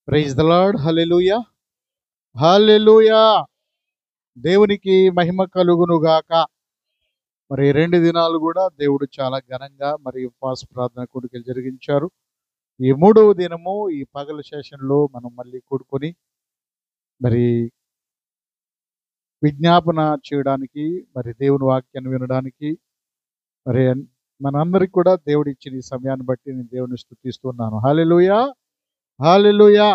Praise the lord. Hallelujah, hallelujah. దేవునికి మహిమ కలుగును గాక. మరి 2 దినాలు కూడా దేవుడు చాలా ఘనంగా మరి ఉపవాస ప్రార్థన కూడికలు జరిగించారు. ఈ 3వ దినము ఈ పగల సెషన్లో మనం మళ్ళీ కూడుకొని మరి విజ్ఞాపన చేయడానికి, మరి దేవుని వాక్యాన్ని వినడానికి, మరి మనందరికి కూడా దేవుడు ఇచ్చిన ఈ సమయాన్ని బట్టి నేను దేవుని స్తుతిస్తున్నాను. హల్లెలూయా, హల్లెలూయా.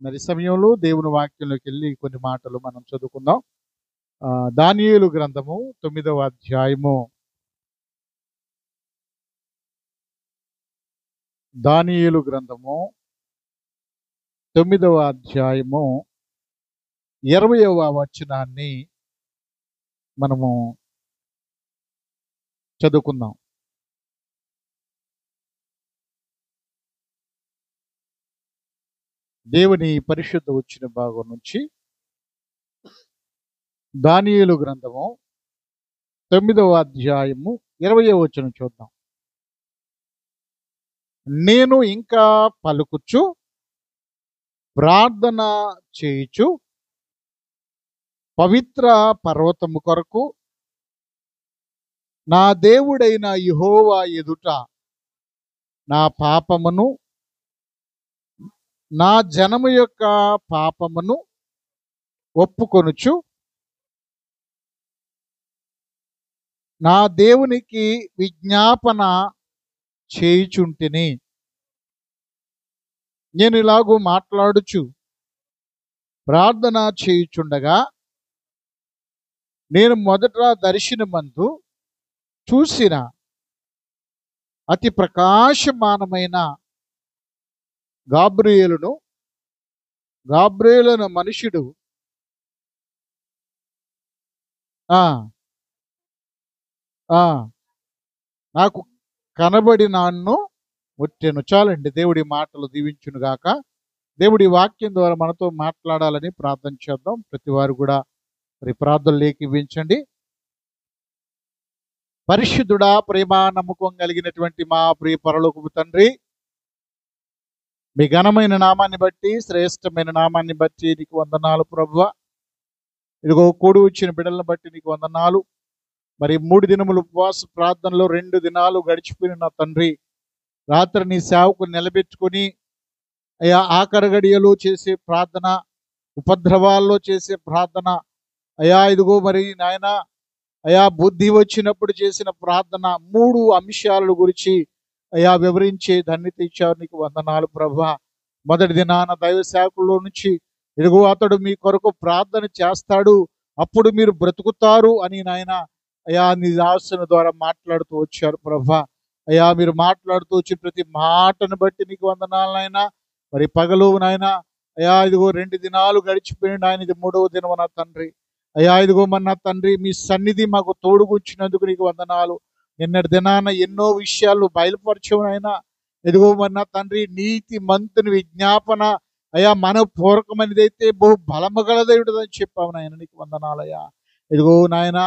మరి సమయంలో దేవుని వాక్యంలోకి వెళ్ళి కొన్ని మాటలు మనం చదువుకుందాం. దానియేలు గ్రంథము 9వ అధ్యాయము. దానియేలు గ్రంథము 9వ అధ్యాయము 20వ వచనాన్ని మనము చదువుకుందాం. దేవుని పరిశుద్ధ వచ్చిన భాగం నుంచి దానియేలు గ్రంథము 9వ అధ్యాయము 20వ వచనం చూద్దాం. నేను ఇంకా పలుకుచు ప్రార్థన చేయుచు పవిత్ర పర్వతము కొరకు నా దేవుడైన యెహోవా ఎదుట నా పాపమును, నా జనము యొక్క పాపమును ఒప్పుకొనుచు నా దేవునికి విజ్ఞాపన చేయుచుంటిని. నేను ఇలాగూ మాట్లాడుచు ప్రార్థన చేయుచుండగా నేను మొదట దర్శనమందు చూసిన అతి ప్రకాశమానమైన గాబ్రియేలును మనుషుడు నాకు కనబడి నన్ను ముట్టెను. చాలండి. దేవుడి మాటలు దీవించును గాక. దేవుడి వాక్యం ద్వారా మనతో మాట్లాడాలని ప్రార్థన చేద్దాం. ప్రతి వారు కూడా మరి ప్రార్థనలు ఏకీవించండి. పరిశుద్ధుడా, ప్రేమ నమ్మకం కలిగినటువంటి మా ప్రియ పరలోకపు తండ్రి, మీ ఘనమైన నామాన్ని బట్టి, శ్రేష్టమైన నామాన్ని బట్టి నీకు వందనాలు ప్రభువా. ఇదిగో కూడి వచ్చిన బిడ్డలను బట్టి నీకు వందనాలు. మరి 3 దినములు ఉపవాస ప్రార్థనలో 2 దినాలు గడిచిపోయిన నా తండ్రి, రాత్రి నీ సేవకు నిలబెట్టుకొని అయ్యా ఆఖరి గడియలో చేసే ప్రార్థన, ఉపద్రవాల్లో చేసే ప్రార్థన, అయ్యా ఇదిగో మరి నాయన అయ్యా బుద్ధి వచ్చినప్పుడు చేసిన ప్రార్థన, 3 అంశాల గురించి అయ్యా వివరించే ధన్యత ఇచ్చారు. నీకు వందనాలు ప్రభువా. మొదటి దినాన దైవ సేవకుల్లో నుంచి ఇదిగో అతడు మీ కొరకు ప్రార్థన చేస్తాడు, అప్పుడు మీరు బ్రతుకుతారు అని నాయన అయ్యా నీ దాసుల ద్వారా మాట్లాడుతూ వచ్చారు ప్రభువా. అయ్యా మీరు మాట్లాడుతూ వచ్చి ప్రతి మాటను బట్టి నీకు వందనాలు నాయన. మరి పగలు నాయన అయ్యా ఇదిగో 2 దినాలు గడిచిపోయింది ఆయన, ఇది 3వ దినం నా తండ్రి. అయ్యా ఇదిగో మన తండ్రి మీ సన్నిధి మాకు తోడుగుచ్చినందుకు నీకు వందనాలు. నిన్నటి దినాన ఎన్నో విషయాలు బయలుపరచవునైనా ఇదిగో మన తండ్రి నీతి మంతుని విజ్ఞాపన అయ్యా మనపూర్వకమైనదైతే బహు బలము గలదేవుడని చెప్పావు నాయన. నీకు వందనాలయ్యా. ఇదిగో నాయన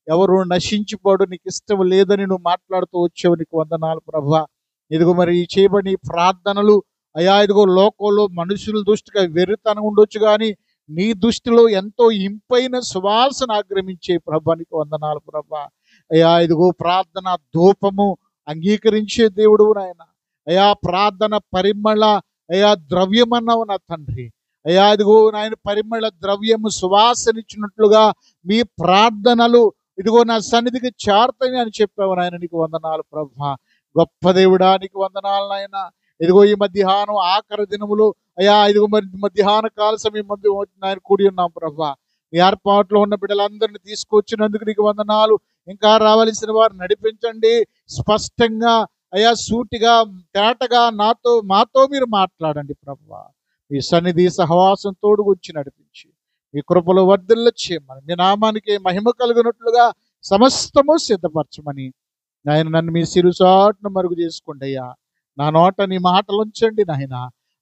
ఎవరు నశించిపోడు నీకు ఇష్టం లేదని నువ్వు మాట్లాడుతూ వచ్చావు. నీకు వందనాలు ప్రభువా. ఇదిగో మరి చేయబడి ప్రార్థనలు అయ్యా ఇదిగో లోకంలో మనుషుల దృష్టిగా వెర్రితనం ఉండొచ్చు, కానీ నీ దృష్టిలో ఎంతో ఇంపైన సువాసన ఆక్రమించే ప్రభా. నీకు వందనాలు ప్రభా. అయ్యా ఇదిగో ప్రార్థన ధూపము అంగీకరించే దేవుడు నాయన. అయ్యా ప్రార్థన పరిమళ అయ్యా ద్రవ్యమన్నావు నా తండ్రి. అయ్యా ఇదిగో నాయన పరిమళ ద్రవ్యము సువాసనిచ్చినట్లుగా మీ ప్రార్థనలు ఇదిగో నా సన్నిధికి చేరతాయి అని చెప్పావు నాయన. నీకు వందనాలు ప్రభా. గొప్ప దేవుడా నీకు వందనాలు నాయన. ఇదిగో ఈ మధ్యాహ్నం ఆఖరి దినములు అయ్యా ఇదిగో మరి మధ్యాహ్న కాల సమయం ముందు ఆయన కూడి ఉన్నాం ప్రభా. ఈ ఏర్పాట్లో ఉన్న బిడ్డలందరినీ తీసుకొచ్చినందుకు నీకు వందనాలు. ఇంకా రావాల్సిన వారు నడిపించండి. స్పష్టంగా అయ్యా సూటిగా తేటగా మాతో మీరు మాట్లాడండి ప్రభా. మీ సన్నిధి సహవాసం తోడుగుచ్చి నడిపించి మీ కృపలో వర్ధిల్ల చేయమని, మీ నామానికి మహిమ కలిగినట్లుగా సమస్తము సిద్ధపరచమని ఆయన నన్ను మీ సిరుసాటును మరుగు చేసుకోండి అయ్యా. నా నోట నీ మాటలు ఉంచండి నాయన.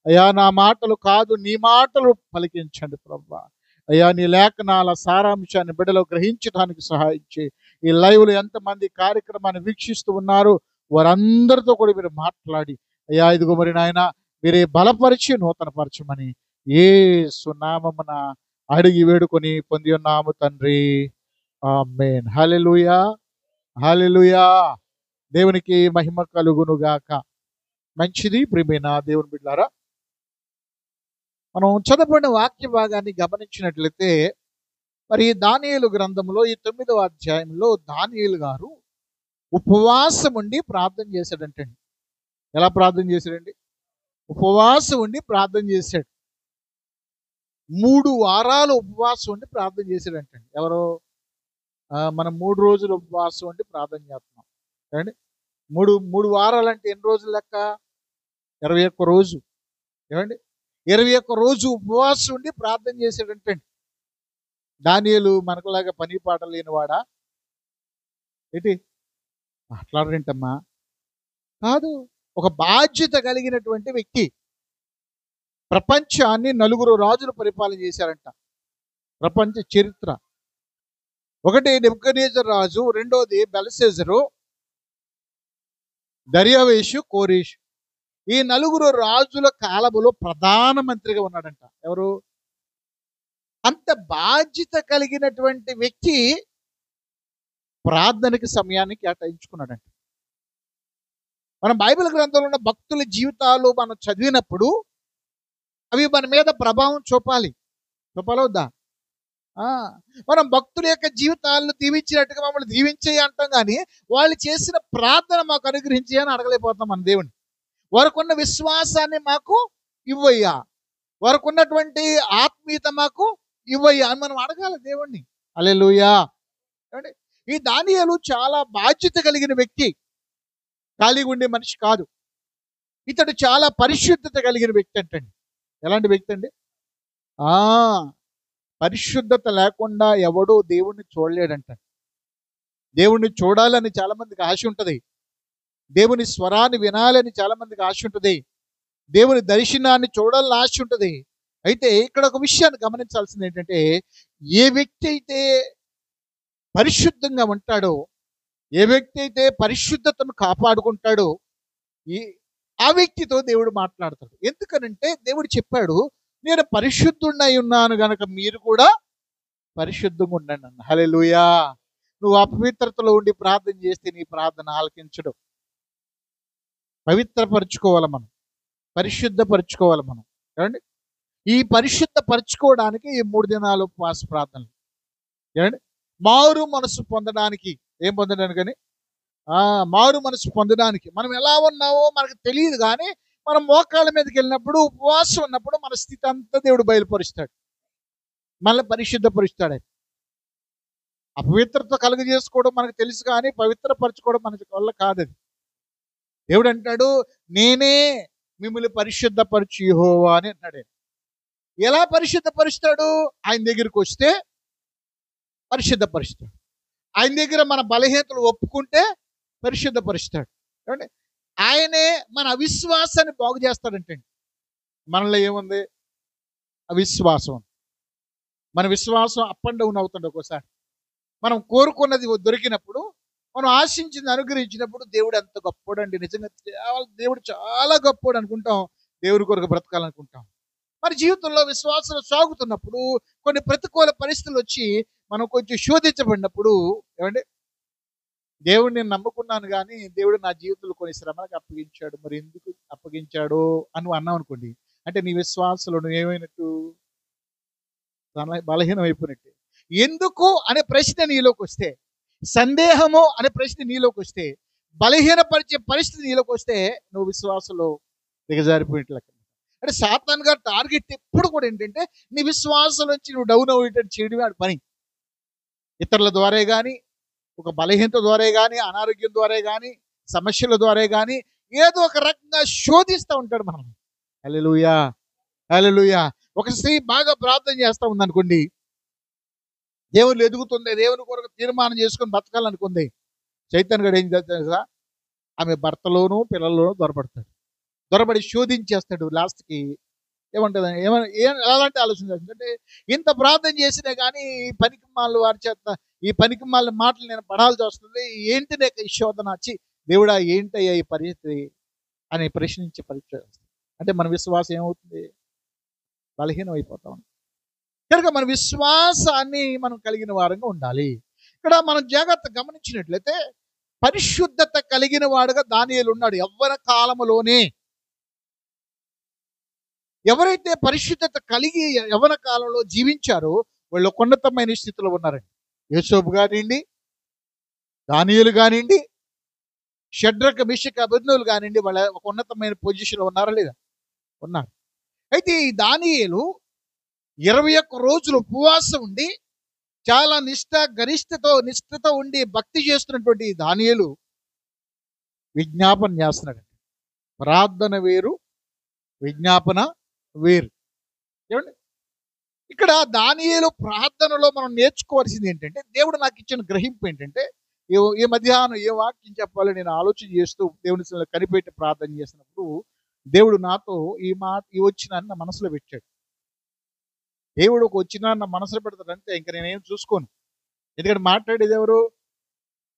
అయ్యా నా మాటలు కాదు నీ మాటలు పలికించండి ప్రభా. అయ్యా నీ లేఖనాల సారాంశాన్ని బిడ్డలో గ్రహించడానికి సహాయించి ఈ లైవ్లో ఎంతమంది కార్యక్రమాన్ని వీక్షిస్తూ ఉన్నారు వారందరితో కూడా మీరు మాట్లాడి అయ్యా ఇదిగో మరి నాయన మీరే బలపరిచి నూతనపరచమని యేసు నామమున అడిగి వేడుకొని పొంది ఉన్నాము తండ్రి. ఆమేన్. హల్లెలూయా, హల్లెలూయా. దేవునికి మహిమ కలుగును గాక. మంచిది ప్రియమైన దేవుని బిడ్డలారా, మనం చదవబడిన వాక్య భాగాన్ని గమనించినట్లయితే, మరి దానియేలు గ్రంథంలో ఈ 9వ అధ్యాయంలో దానియేలు గారు ఉపవాసం ఉండి ప్రార్థన చేశాడంటండి. ఎలా ప్రార్థన చేశాడండి? ఉపవాసం ఉండి ప్రార్థన చేశాడు. 3 వారాలు ఉపవాసం ఉండి ప్రార్థన చేశాడంటండి. ఎవరో మనం 3 రోజులు ఉపవాసం ఉండి ప్రార్థన చేస్తున్నాం ఏమండి. మూడు వారాలు అంటే ఎన్ని రోజులు లెక్క? 21 రోజు ఏమండి. 21 రోజు ఉపవాసం ఉండి ప్రార్థన చేశాడంటండి. దానియేలు మనకులాగా పని పాట లేనివాడా ఏంటి? మాట్లాడరేంటమ్మా? కాదు, ఒక బాధ్యత కలిగినటువంటి వ్యక్తి. ప్రపంచాన్ని 4 రాజులు పరిపాలన చేశారంట. ప్రపంచ చరిత్ర. ఒకటి నెబుకద్నెజరు రాజు, రెండోది బెల్షస్సరు, దర్యావేషు, కోరేషు. ఈ 4 రాజుల కాలములో ప్రధానమంత్రిగా ఉన్నాడంట. ఎవరు? అంత బాధ్యత కలిగినటువంటి వ్యక్తి ప్రార్థనకి సమయాన్ని కేటాయించుకున్నాడంట. మనం బైబిల్ గ్రంథంలో ఉన్న భక్తుల జీవితాలు మనం చదివినప్పుడు అవి మన మీద ప్రభావం చూపాలి. చూపాలవుద్దా? మనం భక్తుల యొక్క జీవితాలను దీవించినట్టుగా మమ్మల్ని దీవించేయి అంటాం, కానీ వాళ్ళు చేసిన ప్రార్థన మాకు అనుగ్రహించి అని అడగలేకపోతాం మన దేవుని. వారికున్న విశ్వాసాన్ని మాకు ఇవ్వయ్యా, వారికున్నటువంటి ఆత్మీయత మాకు ఇవ్వయ్యా అని మనం అడగాలి దేవుణ్ణి. హల్లెలూయా. ఈ దానియేలు చాలా బాధ్యత కలిగిన వ్యక్తి, ఖాళీగా ఉండే మనిషి కాదు. ఇతడు చాలా పరిశుద్ధత కలిగిన వ్యక్తి అంటండి. ఎలాంటి వ్యక్తి అండి? పరిశుద్ధత లేకుండా ఎవడూ దేవుణ్ణి చూడలేడంట. దేవుణ్ణి చూడాలని చాలా మందికి ఆశ ఉంటుంది. దేవుని స్వరాన్ని వినాలని చాలా మందికి ఆశ ఉంటుంది. దేవుని దర్శనాన్ని చూడాలని ఆశ ఉంటుంది. అయితే ఇక్కడ ఒక విషయాన్ని గమనించాల్సింది ఏంటంటే, ఏ వ్యక్తి అయితే పరిశుద్ధంగా ఉంటాడో, ఏ వ్యక్తి అయితే పరిశుద్ధతను కాపాడుకుంటాడో, ఆ వ్యక్తితో దేవుడు మాట్లాడతాడు. ఎందుకనంటే దేవుడు చెప్పాడు, నేను పరిశుద్ధుడై ఉన్నాను గనక మీరు కూడా పరిశుద్ధంగా ఉండండి అన్న. హల్లెలూయా. నువ్వు అపవిత్రతలో ఉండి ప్రార్థన చేస్తే నీ ప్రార్థన ఆలకించడు. పవిత్రపరచుకోవాలి మనం, పరిశుద్ధపరచుకోవాలి మనం. ఏమండి? ఈ పరిశుద్ధపరచుకోవడానికి ఈ 3 దినాలు ఉపవాస ప్రార్థనలు. ఏమండి? మారు మనసు పొందడానికి. ఏం పొందడానికని? మారు మనసు పొందడానికి. మనం ఎలా ఉన్నావో మనకు తెలియదు, కానీ మనం మోకాళ్ళ మీదకి వెళ్ళినప్పుడు, ఉపవాసం ఉన్నప్పుడు మన స్థితి అంతా దేవుడు బయలుపరుస్తాడు, మళ్ళీ పరిశుద్ధపరుస్తాడు. అపవిత్రత కలుగజేసుకోవడం మనకు తెలుసు, కానీ పవిత్రపరచుకోవడం మనకి వల్ల కాదు. అది దేవుడు అంటాడు, నేనే మిమ్మల్ని పరిశుద్ధపరచు యెహోవా అని అంటాడు. ఎలా పరిశుద్ధపరుస్తాడు? ఆయన దగ్గరికి వస్తే పరిశుద్ధపరుస్తాడు. ఆయన దగ్గర మన బలహీనతలు ఒప్పుకుంటే పరిశుద్ధపరుస్తాడు. ఏమండి? ఆయనే మన అవిశ్వాసాన్ని బాగు చేస్తాడంటండి. మనలో ఏముంది? అవిశ్వాసం. మన విశ్వాసం అప్ అండ్ డౌన్ అవుతుంది. ఒక్కోసారి మనం కోరుకున్నది దొరికినప్పుడు, మనం ఆశించింది అనుగ్రహించినప్పుడు దేవుడు ఎంత గొప్పోడు అండి. నిజంగా దేవుడు చాలా గొప్పోడు అనుకుంటాం, దేవుడి కొరకు బ్రతకాలనుకుంటాం. మన జీవితంలో విశ్వాసం సాగుతున్నప్పుడు కొన్ని ప్రతికూల పరిస్థితులు వచ్చి మనం కొంచెం శోధించబడినప్పుడు, ఏమండి, దేవుడిని నేను నమ్ముకున్నాను కానీ దేవుడు నా జీవితంలో కొన్ని శ్రమలకు అప్పగించాడు, మరి ఎందుకు అప్పగించాడు అని అన్నాం అనుకోండి, అంటే నీ విశ్వాసంలో నువ్వు ఏమైనట్టు? బలహీనం అయిపోయినట్టు. ఎందుకు అనే ప్రశ్న నీలోకి వస్తే, సందేహము అనే ప్రశ్న నీలోకి వస్తే, బలహీనపరిచే పరిస్థితి నీలోకి వస్తే, నువ్వు విశ్వాసంలో దిగజారిపోయినట్లు. అంటే సాతాను గారి టార్గెట్ ఎప్పుడు కూడా ఏంటంటే, నీ విశ్వాసం నుంచి నువ్వు డౌన్ అయ్యేటట్టు చేయడమే ఆడి పని. ఇతరుల ద్వారా కానీ, ఒక బలహీనత ద్వారా కానీ, అనారోగ్యం ద్వారా కానీ, సమస్యల ద్వారా కానీ ఏదో ఒక రకంగా శోధిస్తూ ఉంటాడు మనం. హల్లెలూయా, హల్లెలూయా. ఒక స్త్రీ బాగా ప్రార్థన చేస్తూ ఉందనుకోండి, దేవుళ్ళు ఎదుగుతుంది, దేవుని కొరకు తీర్మానం చేసుకొని బతకాలనుకుంది. చైతన్య గడు ఏం చేస్తా, ఆమె భర్తలోనూ పిల్లల్లోనూ దొరబడతాడు. దొరబడి శోధించేస్తాడు. లాస్ట్కి ఏమంటుంది? ఎలాంటి ఆలోచన అంటే, ఇంత ప్రార్థన చేసినా కానీ ఈ పనికి మాలిన వారి చేత, ఈ పనికి మాలిన మాటలు నేను పడాల్సి వస్తుంది, ఏంటి నాకు ఈ శోధన వచ్చి, దేవుడా ఏంటయ్యా ఈ పరిస్థితి అని ప్రశ్నించే పరీక్ష. అంటే మన విశ్వాసం ఏమవుతుంది? బలహీనం అయిపోతాం. కనుక మన విశ్వాసాన్ని మనం కలిగిన వారంగా ఉండాలి. ఇక్కడ మనం జాగ్రత్త గమనించినట్లయితే పరిశుద్ధత కలిగిన వాడుగా దానియేలు ఉన్నాడు. యవ్వన కాలములోనే ఎవరైతే పరిశుద్ధత కలిగి యవ్వన కాలంలో జీవించారో వాళ్ళు ఒక ఉన్నతమైన స్థితిలో ఉన్నారండి. యోసేపు కానివ్వండి, దానియేలు కానివ్వండి, షడ్రక మిషక అబేద్నెగోలు కానివ్వండి, వాళ్ళ ఒక ఉన్నతమైన పొజిషన్లో ఉన్నారా లేదా? ఉన్నారు. అయితే ఈ దానియేలు 21 రోజులు ఉపవాసం ఉండి చాలా నిష్ఠతో ఉండి భక్తి చేస్తున్నటువంటి ఈ దానియేలు విజ్ఞాపన చేస్తున్నాడు. ప్రార్థన వేరు, విజ్ఞాపన వేరు. ఏమండి? ఇక్కడ దానియేలు ప్రార్థనలో మనం నేర్చుకోవాల్సింది ఏంటంటే, దేవుడు నాకు ఇచ్చిన గ్రహింపు ఏంటంటే, ఈ మధ్యాహ్నం ఏ వాక్యం చెప్పాలో నేను ఆలోచన చేస్తూ దేవుని సన్నిధిలో కనిపెట్టి ప్రార్థన చేసినప్పుడు దేవుడు నాతో ఈ వచ్చిన నా మనసులో పెట్టాడు. దేవుడు ఒక వచ్చిన నా మనసులో పెడతాడంటే ఇంకా నేనేం చూసుకోను. ఎందుకంటే మాట్లాడేది ఎవరు,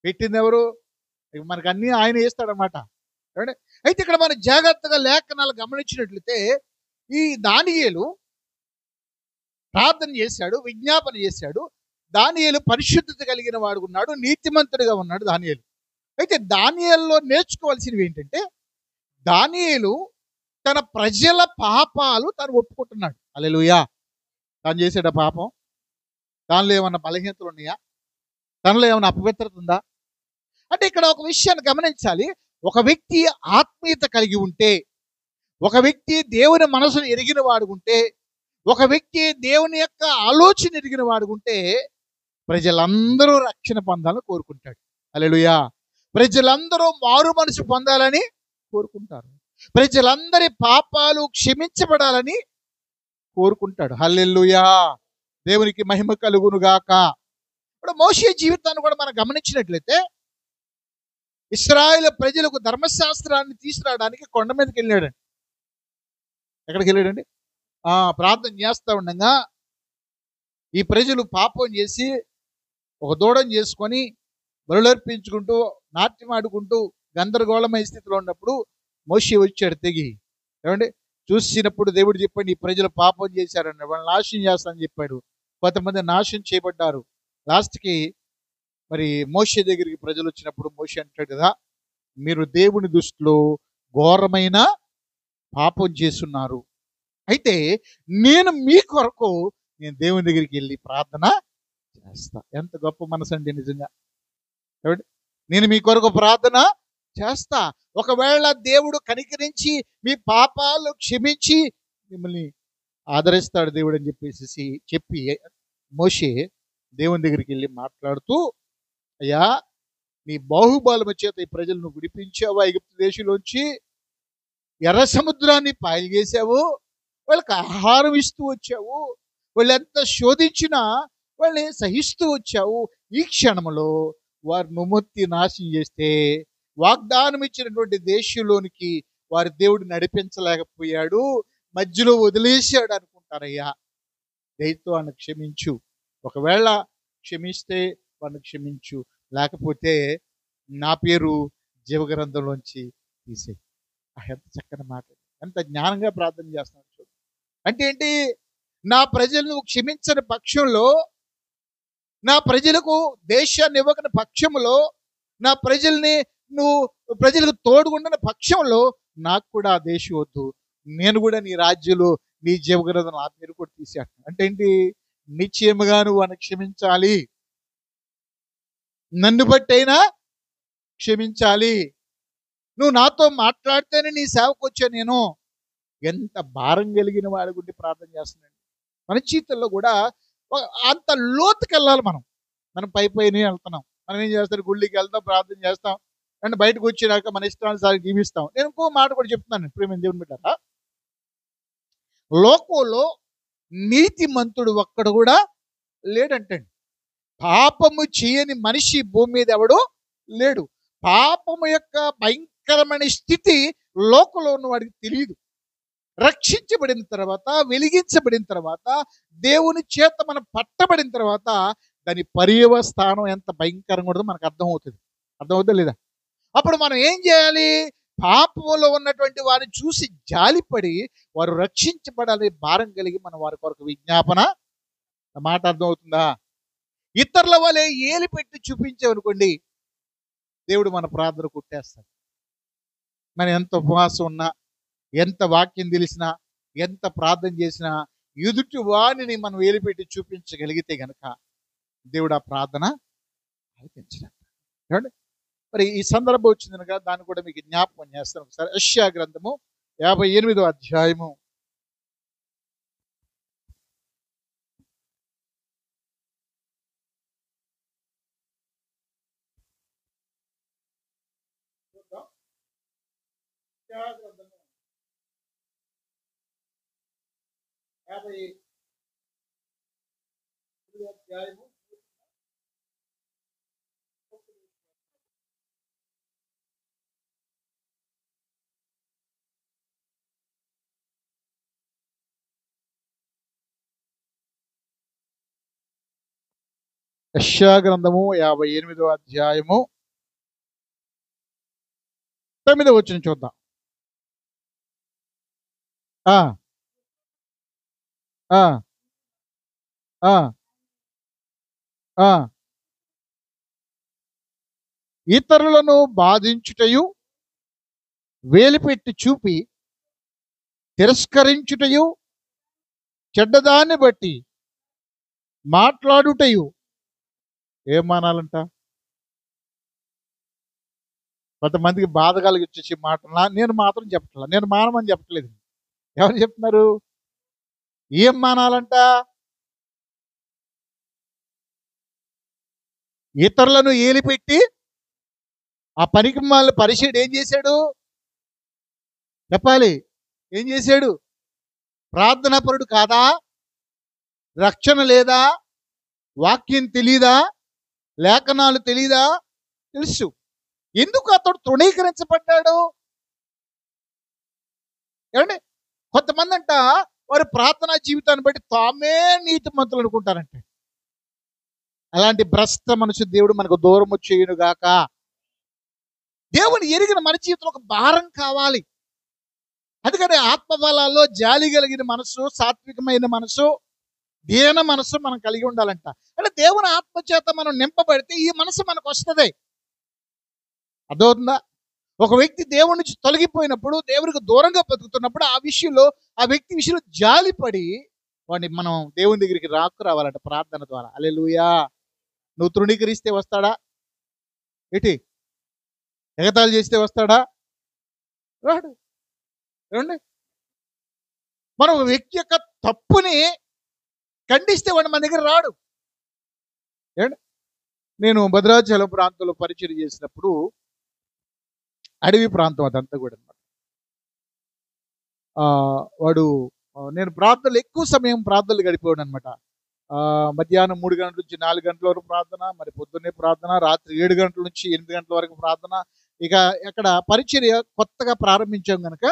పెట్టింది ఎవరు, మనకు అన్నీ ఆయన వేస్తాడనమాట. అయితే ఇక్కడ మనం జాగ్రత్తగా లేఖనాలు గమనించినట్లయితే ఈ దానియేలు ప్రార్థన చేశాడు, విజ్ఞాపన చేశాడు. దానియేలు పరిశుద్ధత కలిగిన వాడు ఉన్నాడు, నీతిమంతుడిగా ఉన్నాడు దానియేలు. అయితే దానియేలులో నేర్చుకోవాల్సినవి ఏంటంటే, దానియేలు తన ప్రజల పాపాలు తను ఒప్పుకుంటున్నాడు. హల్లెలూయా. తాను చేసాడ పాపం? దానిలో ఏమన్నా బలహీనతలు ఉన్నాయా? తనలో ఏమన్నా అపవిత్రత ఉందా? అంటే ఇక్కడ ఒక విషయాన్ని గమనించాలి. ఒక వ్యక్తి ఆత్మీయత కలిగి ఉంటే, ఒక వ్యక్తి దేవుని మనసును ఎరిగిన వాడుకుంటే, ఒక వ్యక్తి దేవుని యొక్క ఆలోచన ఎరిగిన వాడుకుంటే ప్రజలందరూ రక్షణ పొందాలని కోరుకుంటాడు. హల్లెలూయా. ప్రజలందరూ మారు మనసు పొందాలని కోరుకుంటారు. ప్రజలందరి పాపాలు క్షమించబడాలని కోరుకుంటాడు. హల్లెలూయా. దేవునికి మహిమ కలుగును గాక. ఇప్పుడు మోషే జీవితాన్ని కూడా మనం గమనించినట్లయితే ఇశ్రాయేలు ప్రజలకు ధర్మశాస్త్రాన్ని తీసుకురావడానికి కొండ మీదకి వెళ్ళాడండి. ఎక్కడికి వెళ్ళాడండి? ప్రార్థన చేస్తూ ఉండగా ఈ ప్రజలు పాపం చేసి ఒక దూడను చేసుకొని బలులర్పించుకుంటూ నాట్యం ఆడుకుంటూ గందరగోళమైన స్థితిలో ఉన్నప్పుడు మోషే వచ్చాడు తెగి. ఏమండి? చూసినప్పుడు దేవుడు చెప్పాడు, ఈ ప్రజలు పాపం చేశారని, వాళ్ళని నాశనం చేస్తానని చెప్పాడు. కొంతమంది నాశనం చేయబడ్డారు. లాస్ట్కి మరి మోషే దగ్గరికి ప్రజలు వచ్చినప్పుడు మోషే అంటాడు కదా, మీరు దేవుని దృష్టిలో ఘోరమైన పాపం చేస్తున్నారు. అయితే నేను మీ కొరకు నేను దేవుని దగ్గరికి వెళ్ళి ప్రార్థన చేస్తా. ఎంత గొప్ప మనసు అండి నిజంగా. నేను మీ కొరకు ప్రార్థన చేస్తా. ఒకవేళ దేవుడు కనికరించి మీ పాపాలు క్షమించి మిమ్మల్ని ఆదరిస్తాడు దేవుడు అని చెప్పి మోషే దేవుని దగ్గరికి వెళ్ళి మాట్లాడుతూ, అయ్యా నీ బాహుబలము చేత ఈ ప్రజలను విడిపించావు, ఐగుప్తు దేశంలోంచి ఎర్ర సముద్రాన్ని పాయలు చేశావు, వాళ్ళకి ఆహారం ఇస్తూ వచ్చావు, వాళ్ళు ఎంత శోధించినా వాళ్ళని సహిస్తూ వచ్చావు. ఈ క్షణంలో వారు నుమొత్తి నాశనం చేస్తే వాగ్దానం ఇచ్చినటువంటి దేశంలోనికి వారి దేవుడు నడిపించలేకపోయాడు, మధ్యలో వదిలేశాడు అనుకుంటారయ్యా. దయతో వాడిని క్షమించు. ఒకవేళ క్షమిస్తే వాడిని క్షమించు, లేకపోతే నా పేరు జీవగ్రంథంలోంచి తీసేయి. ఎంత చక్కని మాట, ఎంత జ్ఞానంగా ప్రార్థన చేస్తున్నాడు చూడు. అంటే ఏంటి? నా ప్రజలను క్షమించని పక్షంలో, నా ప్రజలకు దేశాన్ని ఇవ్వకని పక్షంలో, నా ప్రజల్ని ప్రజలకు తోడుగుండని పక్షంలో నాకు కూడా ఆ దేశం వద్దు, నేను కూడా నీ రాజ్యంలో నీ జీవగ్రంథం నా పేరు కూడా తీసేస్తాను. అంటే ఏంటి? నిశ్చయముగా నువ్వు అని క్షమించాలి, నన్ను బట్టైనా క్షమించాలి. నువ్వు నాతో మాట్లాడితేనే నీ సేవకు వచ్చా నేను. ఎంత భారం కలిగిన వాడి గురించి ప్రార్థన చేస్తున్నాడు. మన జీవితంలో కూడా అంత లోతుకి వెళ్ళాలి. మనం పైన వెళ్తున్నాం. మనం ఏం చేస్తాం? గుళ్ళకి వెళ్తాం, ప్రార్థన చేస్తాం, అండ్ బయటకు వచ్చినాక మన ఇష్టానుసారి జీవిస్తాం. నేను ఇంకో మాట కూడా చెప్తున్నాను, ప్రేమ దేవుని బిడ్డలారా, లోకంలో నీతిమంతుడు ఒక్కడు కూడా లేడంటండి. పాపము చేయని మనిషి భూమి మీద ఎవడు లేడు. పాపము యొక్క భయంకరమైన స్థితి లోకంలో ఉన్న వాడికి తెలియదు. రక్షించబడిన తర్వాత, వెలిగించబడిన తర్వాత, దేవుని చేత మనం పట్టబడిన తర్వాత దాని పర్యవస్థానం ఎంత భయంకరంగా ఉంటుందో మనకు అర్థమవుతుందా లేదా? అప్పుడు మనం ఏం చేయాలి? పాపములో ఉన్నటువంటి వారిని చూసి జాలిపడి వారు రక్షించబడాలని భారం కలిగి మనం వారి కొరకు విజ్ఞాపన. నా మాట అర్థమవుతుందా? ఇతరుల వలె ఏలి పెట్టి చూపించామనుకోండి, దేవుడు మన ప్రార్థన కొట్టేస్తాడు. మనం ఎంత ఉపవాసం ఉన్నా, ఎంత వాక్యం తెలిసినా, ఎంత ప్రార్థన చేసినా ఎదుటి వాణిని మనం ఏలిపెట్టి చూపించగలిగితే గనక దేవుడు ఆ ప్రార్థన ఆలకించడు. మరి ఈ సందర్భం వచ్చింది కనుక దాన్ని కూడా మీకు జ్ఞాపకం చేస్తాను. ఒకసారి యెషయా గ్రంథము 58వ అధ్యాయము 58వ అధ్యాయము యెషయా గ్రంథము 58వ అధ్యాయము 9వ వచనం చూద్దాం. ఆ ఆ ఆ ఆ ఇతరులను బాధించుటయు, వేలిపెట్టి చూపి తిరస్కరించుటయు, చెడ్డదాన్ని బట్టి మాట్లాడుటయు. ఏం మానాలంట? కొంతమందికి బాధ కలిగించేసి మాటలా నేను మాత్రం చెప్పట్లా, నేను మానమని చెప్పట్లేదు. ఎవరు చెప్తున్నారు? ఏం మానాలంట? ఇతరులను ఏలిపెట్టి ఆ పనికి మాలిన పరిచయుడు ఏం చేశాడు చెప్పాలి? ఏం చేశాడు? ప్రార్థనాపరుడు కాదా? రక్షణ లేదా? వాక్యం తెలీదా? లేఖనాలు తెలీదా? తెలుసు. ఎందుకు అతడు తృణీకరించబడ్డాడు? ఏమండి, కొంతమంది అంట వారి ప్రార్థనా జీవితాన్ని బట్టి తామే నీతిమంతులు అనుకుంటారంటే. అలాంటి భ్రష్ట మనుషు దేవుడు మనకు దూరము చేయునుగాక. దేవుని ఎరిగిన మన జీవితంలో ఒక భారం కావాలి. అందుకని ఆత్మబలాల్లో జాలి కలిగిన మనసు, సాత్వికమైన మనసు, దీన మనసు మనం కలిగి ఉండాలంట. అంటే దేవుని ఆత్మచేత మనం నింపబడితే ఈ మనసు మనకు వస్తుంది. అర్థమవుతుందా? ఒక వ్యక్తి దేవుడి నుంచి తొలగిపోయినప్పుడు, దేవునికి దూరంగా బతుకుతున్నప్పుడు ఆ వ్యక్తి విషయంలో జాలిపడి వాడిని మనం దేవుని దగ్గరికి రావాలంట ప్రార్థన ద్వారా. హల్లెలూయా. నువ్వు తృణీకరిస్తే వస్తాడా? ఏంటి ఎగతాళి చేస్తే వస్తాడా? రాడు. ఏమండి, మనం ఒక వ్యక్తి యొక్క తప్పుని ఖండిస్తే వాడు మన దగ్గర రాడు. ఏమండి, నేను భద్రాచలం ప్రాంతంలో పరిచయం చేసినప్పుడు అడవి ప్రాంతం అదంతా కూడా అనమాట. వాడు నేను ప్రార్థనలు ఎక్కువ సమయం ప్రార్థనలు గడిపేవాడు అనమాట. మధ్యాహ్నం 3 గంటల నుంచి 4 గంటల వరకు ప్రార్థన, మరి పొద్దున్నే ప్రార్థన, రాత్రి 7 గంటల నుంచి 8 గంటల వరకు ప్రార్థన. ఇక అక్కడ పరిచర్య కొత్తగా ప్రారంభించాం కనుక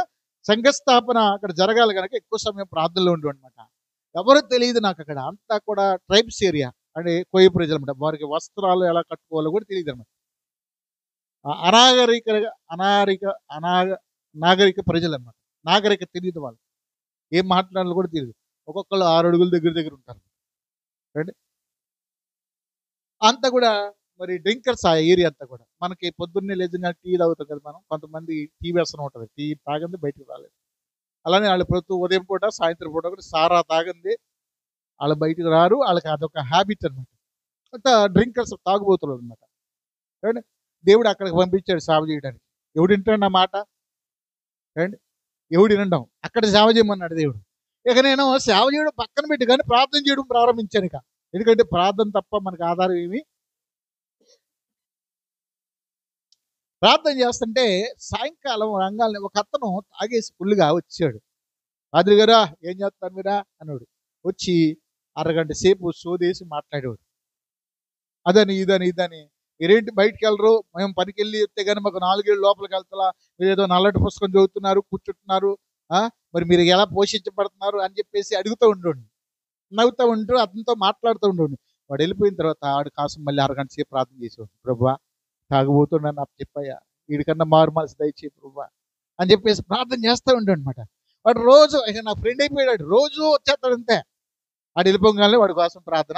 సంఘస్థాపన అక్కడ జరగాలి కనుక ఎక్కువ సమయం ప్రార్థనలో ఉండి అనమాట. ఎవరు తెలియదు నాకు అక్కడ. అంతా కూడా ట్రైబ్స్ ఏరియా, అంటే కోయి ప్రజలు అనమాట. వారికి వస్త్రాలు ఎలా కట్టుకోవాలో కూడా తెలియదు అనమాట. నాగరిక ప్రజలు అనమాట. నాగరిక తెలియదు, వాళ్ళు ఏం మాట్లాడాలో కూడా తెలియదు. ఒక్కొక్కళ్ళు 6 అడుగుల దగ్గర ఉంటారు. రండి, అంతా కూడా మరి డ్రింకర్స్ ఆ ఏరియా అంతా కూడా. మనకి పొద్దున్నే లేచిన టీ తాగుతాం కదా మనం. కొంతమంది టీ వ్యసనం ఉంటుంది, టీ తాగింది బయటకు రాలేదు. అలానే వాళ్ళు ప్రతి ఉదయం పూట సాయంత్రం పూట కూడా సారా తాగింది వాళ్ళు బయటకు రారు. వాళ్ళకి అదొక హ్యాబిట్ అనమాట. అంతా డ్రింకర్స్, తాగుబోతులు అనమాట. రండి, దేవుడు అక్కడికి పంపించాడు సేవ చేయడానికి. ఎవడు వింటాడు నా మాట? రండి, ఎవడు వినడం? అక్కడ సేవ చేయమన్నాడు దేవుడు. ఇక నేను సేవ చేయడం పక్కన పెట్టి కానీ ప్రార్థన చేయడం ప్రారంభించాను ఇక. ఎందుకంటే ప్రార్థన తప్ప మనకు ఆధారం ఏమి. ప్రార్థన చేస్తుంటే సాయంకాలం రంగాల్ని ఒక అతను తాగేసి ఫుల్గా వచ్చాడు. పాద్రి గారా ఏం చేస్తారు మీరా అన్నాడు. వచ్చి అరగంట సేపు సోదేసి మాట్లాడేవాడు. అదని ఇదని మీరేంటి బయటికి వెళ్ళరు, మేము పనికి వెళ్ళి వస్తే కానీ మాకు 4 ఏళ్ళు లోపలికి వెళ్తా, మీరు ఏదో నల్లటి పుస్తకం చదువుతున్నారు, కూర్చుంటున్నారు, మరి మీరు ఎలా పోషించబడుతున్నారు అని చెప్పేసి అడుగుతూ ఉండండి. నవ్వుతూ ఉంటూ అతనితో మాట్లాడుతూ ఉండండి. వాడు వెళ్ళిపోయిన తర్వాత ఆడు కాసం మళ్ళీ అరగంట సేపు ప్రార్థన చేసేవాడు. ప్రభువా తాగుబోతున్నాను నాకు చెప్పయ్యా, వీడికన్నా మారు మనసు దయచేయి ప్రభువా, అని చెప్పేసి ప్రార్థన చేస్తూ ఉండే అనమాట. వాడు రోజు ఇక నా ఫ్రెండ్ అయిపోయాడు, రోజు వచ్చేస్తాడు అంతే. వాడు వెళ్ళిపోగానే వాడి కోసం ప్రార్థన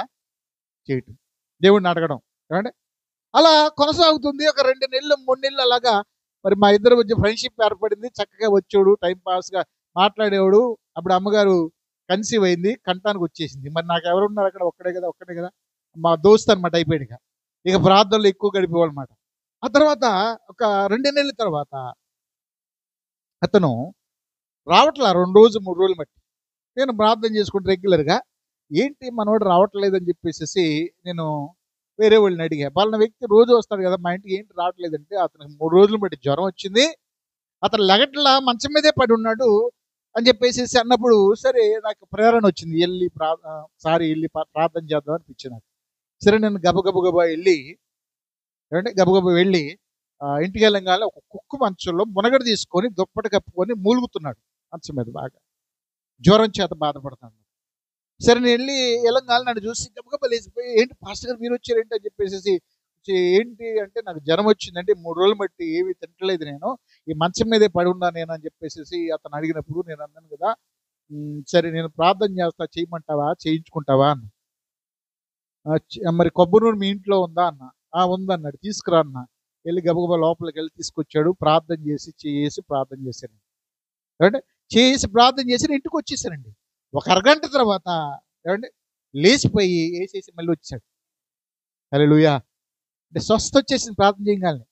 చేయటం, దేవుడిని అడగడం. ఏమంటే అలా కొనసాగుతుంది. ఒక 2 నెలలు 3 నెలలు అలాగా మరి మా ఇద్దరి మధ్య ఫ్రెండ్షిప్ ఏర్పడింది. చక్కగా వచ్చాడు, టైం పాస్గా మాట్లాడేవాడు. అప్పుడు అమ్మగారు కన్సీవ్ అయింది, కంటానికి వచ్చేసింది. మరి నాకు ఎవరు ఉన్నారు అక్కడ? ఒక్కడే కదా మా దోస్త్ అనమాట. అయిపోయాడు ఇక ప్రార్థనలు ఎక్కువ గడిపేవాళ్ళమాట. ఆ తర్వాత ఒక 2 నెలల తర్వాత అతను రావట్లా, 2 రోజులు 3 రోజులు బట్టి. నేను ప్రార్థన చేసుకుంటే రెగ్యులర్గా, ఏంటి మనోడు రావట్లేదని చెప్పేసి నేను వేరే వాళ్ళని అడిగా. వాళ్ళ వ్యక్తి రోజు వస్తాడు కదా మా ఇంటికి, ఏంటి రావట్లేదంటే అతనికి 3 రోజులు బట్టి జ్వరం వచ్చింది, అతను లగట్లా మంచం మీదే పడి ఉన్నాడు అని చెప్పేసి అన్నప్పుడు, సరే నాకు ప్రేరణ వచ్చింది, వెళ్ళి ప్రార్థన చేద్దాం అనిపించింది నాకు. సరే నేను గబగబా వెళ్ళి ఇంటికి వెళ్ళగానే ఒక కుక్కు మంచంలో మునగడ తీసుకొని దుప్పటి కప్పుకొని మూలుగుతున్నాడు మంచం మీద, బాగా జ్వరం చేత బాధపడుతున్నాడు. సరే నేను వెళ్ళి వెళ్ళగానే నన్ను చూసి గబగబా లేచిపోయి, ఏంటి పాస్టర్ గారు మీరు వచ్చారేంటి అని చెప్పేసి, ఏంటి అంటే నాకు జ్వరం వచ్చిందంటే 3 రోజులు బట్టి ఏమి తింటలేదు, నేను ఈ మంచం మీదే పడి ఉన్నా నేను అని చెప్పేసి అతను అడిగినప్పుడు నేను అన్నాను కదా, సరే నేను ప్రార్థన చేస్తా, చేయమంటావా, చేయించుకుంటావా అన్న. మరి కొబ్బరి నూనె మీ ఇంట్లో ఉందా అన్న. ఉందన్నాడు, తీసుకురా అన్న. వెళ్ళి గబగబా లోపలికి వెళ్ళి తీసుకొచ్చాడు. ప్రార్థన చేసి ప్రార్థన చేశాను. అంటే ప్రార్థన చేసి ఇంటికి వచ్చేసానండి. ఒక అరగంట తర్వాత ఏమంటే లేచిపోయి వేసేసి మళ్ళీ వచ్చాడు. హల్లెలూయా. అంటే స్వస్థ వచ్చేసింది ప్రార్థన చేయగానే.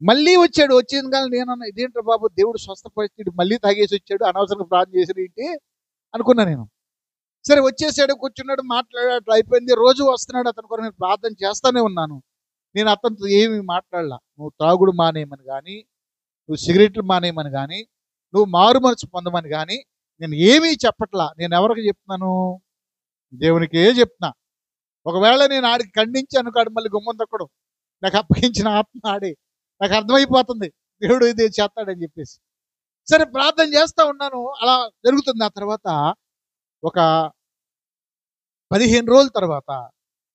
మళ్ళీ వచ్చాడు. వచ్చిన కానీ నేనన్నా, ఇదేంట్రా బాబు, దేవుడు స్వస్థపరిచాడు, మళ్ళీ తాగేసి వచ్చాడు, అనవసరంగా ప్రార్థన చేసిన ఏంటి అనుకున్నా నేను. సరే వచ్చేసాడు, కూర్చున్నాడు, మాట్లాడాడు, అట్లా అయిపోయింది. రోజు వస్తున్నాడు, అతని కొరకు నేను ప్రార్థన చేస్తానే ఉన్నాను. నేను అతనితో ఏమి మాట్లాడలా. నువ్వు తాగుడు మానేయమని కానీ, నువ్వు సిగరెట్లు మానేయమని కానీ, నువ్వు మారు మనసు పొందమని కానీ నేను ఏమీ చెప్పట్లా. నేను ఎవరికి చెప్తున్నాను? దేవునికే చెప్తున్నా. ఒకవేళ నేను ఆడికి ఖండించాను కాడు, మళ్ళీ గుమ్మం తక్కడు, నాకు అప్పగించిన ఆత్మ ఆడే, నాకు అర్థమైపోతుంది దేవుడు ఇది చేస్తాడని చెప్పేసి. సరే ప్రార్థన చేస్తూ ఉన్నాను, అలా జరుగుతుంది. ఆ తర్వాత ఒక 15 రోజుల తర్వాత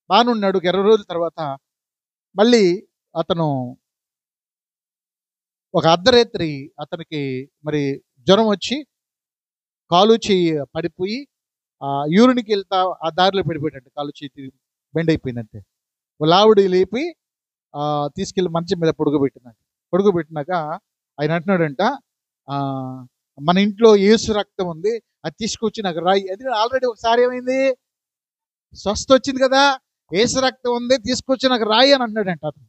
బానున్నాడు. 20 రోజుల తర్వాత మళ్ళీ అతను ఒక అర్ధరాత్రి అతనికి మరి జ్వరం వచ్చి కాలు చెయ్యి పడిపోయి యూరిన్కి వెళ్తా ఆ దారిలో పడిపోయాడంటే, కాలు చేతి బెండ్ అయిపోయిందంటే. లావుడి లేపి తీసుకెళ్ళి మంచం మీద పొడుగుబెట్టినాక ఆయన అంటున్నాడంట, మన ఇంట్లో యేసు రక్తం ఉంది, అది తీసుకొచ్చి నాకు రాయి. ఎందుకంటే ఆల్రెడీ ఒకసారి ఏమైంది, స్వస్థ వచ్చింది కదా, యేసు రక్తం ఉంది, తీసుకొచ్చి నాకు రాయి అని అన్నాడంట అతను.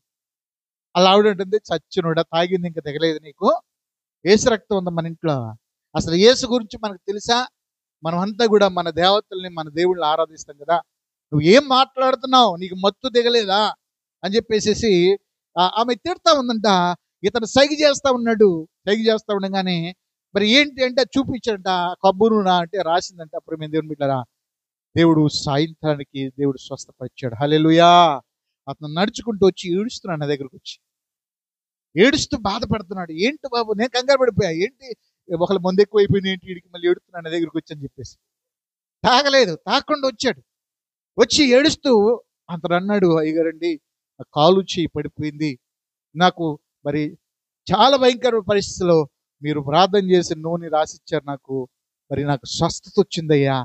అలా ఆవిడంటుంది, చచ్చినోడా, తాగింది ఇంకా తెగలేదు నీకు, యేసు రక్తం ఉంది మన ఇంట్లో. అసలు యేసు గురించి మనకు తెలుసా? మనం అంతా కూడా మన దేవతల్ని, మన దేవుళ్ళని ఆరాధిస్తాం కదా, నువ్వు ఏం మాట్లాడుతున్నావు, నీకు మత్తు దిగలేదా అని చెప్పేసి ఆమె తిడతా ఉందంట. ఇతను సైగ చేస్తా ఉండగానే మరి ఏంటి అంటే చూపించాడంట, కొబ్బరి అంటే రాసిందంట. అప్పుడు మేము దేవుని బిడ్డలారా, దేవుడు సాయంత్రానికి దేవుడు స్వస్థపరిచాడు. హల్లెలూయా. అతను నడుచుకుంటూ వచ్చి ఏడుస్తున్నాడు, నా దగ్గరకు వచ్చి ఏడుస్తూ బాధపడుతున్నాడు. ఏంటి బాబు, నేను కంగారు పడిపోయా, ఏంటి ఒకళ్ళు ముందు ఎక్కువ అయిపోయింది, ఏంటి వీడికి మళ్ళీ ఏడుతున్నాడు నా దగ్గరకు వచ్చి అని చెప్పేసి. తాగకుండా వచ్చి ఏడుస్తూ అతను అన్నాడు, అయ్యగారండి కాలు చేయి పడిపోయింది, నాకు మరి చాలా భయంకర పరిస్థితిలో మీరు ప్రార్థన చేసి నూనె రాసిచ్చారు, నాకు స్వస్థత వచ్చిందయ్యా.